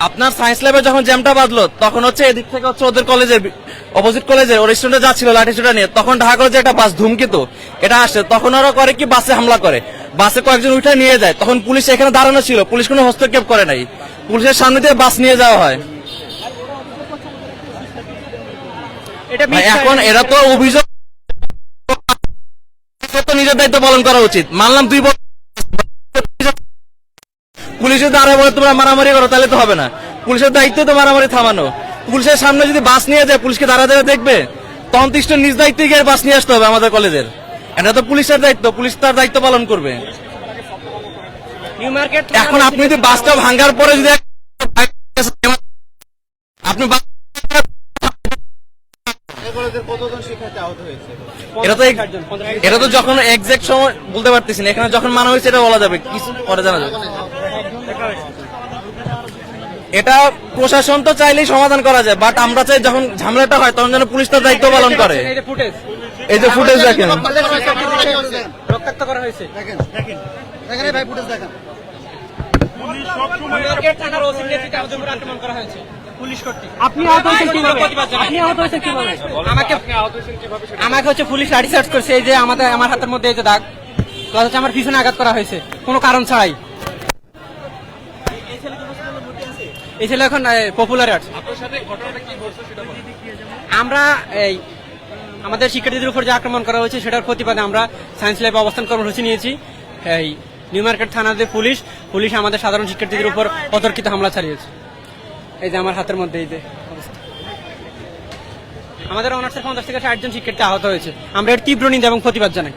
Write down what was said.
আপনার সায়েন্স ল্যাবে যখন জ্যামটা বাঁধলো তখন হচ্ছে এদিক থেকে হচ্ছে ওদের কলেজের অপোজিট কলেজের ওর স্টুডেন্ট যাচ্ছিল লাঠিসোঁটা নিয়ে, তখন ঢাকা কলেজে একটা বাস ধুমকিত এটা আসে, তখন ওরা করে কি বাসে হামলা করে, বাসে কয়েকজন উঠে নিয়ে যায়, তখন পুলিশ এখানে দাঁড়ানো ছিল, পুলিশ কোনো হস্তক্ষেপ করে নাই, পুলিশের সামনে দিয়ে বাস নিয়ে যাওয়া হয়। এখন এরা তো অভিযোগ তো নিজের দায়িত্ব পালন করা উচিত। মানলাম 2 বছর পুলিশের দ্বারা বলে তোমরা মারামারি করো তাহলে তো হবে না, পুলিশের দায়িত্ব তো মারামারি থামানো। পুলিশের সামনে যদি বাস নিয়ে যায় পুলিশকে দাঁড়া দাঁড়া দেখবে, তখন তো নিজ দায়িত্বে গিয়ে বাস নিয়ে আসতে হবে আমাদের কলেজের। এটা তো পুলিশের দায়িত্ব, পুলিশ তার দায়িত্ব পালন করবে। এখন আপনি যদি বাসটা ভাঙার পরে যদি আপনি এটা তো যখন এক্সাক্ট সময় বলতে পারতেছি না, এখানে যখন মানা হয়েছে এটা বলা যাবে, কিছু পরে জানা যাবে। এটা প্রশাসন তো চাইলেই সমাধান করা যায়, বাট আমরা চাই যখন ঝামেলাটা হয় তখন যেন পুলিশ তার দায়িত্ব পালন করে। এই যে ফুটেজ দেখেন, রক্তাক্ত করা হয়েছে, ভাই ফুটেজ দেখেন। আমাকে হচ্ছে পুলিশ লাঠি চার্জ করছে, এই যে আমার হাতের মধ্যে এই যে দাগ, প্লাস হচ্ছে আমার পিছনে আঘাত করা হয়েছে কোনো কারণ ছাড়াই। এই ছেলে এখন পপুলার আর্টস। আমরা এই আমাদের শিক্ষার্থীদের উপর যে আক্রমণ করা হয়েছে সেটার প্রতিবাদে আমরা সায়েন্স ল্যাবে অবস্থান কর্মসূচি নিয়েছি। এই নিউ মার্কেট থানাতে পুলিশ আমাদের সাধারণ শিক্ষার্থীদের উপর অতর্কিত হামলা চালিয়েছে। এই যে আমার হাতের মধ্যে এই যে অবস্থা। আমাদের অনার্সের 50 থেকে 60 জন শিক্ষার্থী আহত হয়েছে। আমরা এর তীব্র নিন্দা এবং প্রতিবাদ জানাই।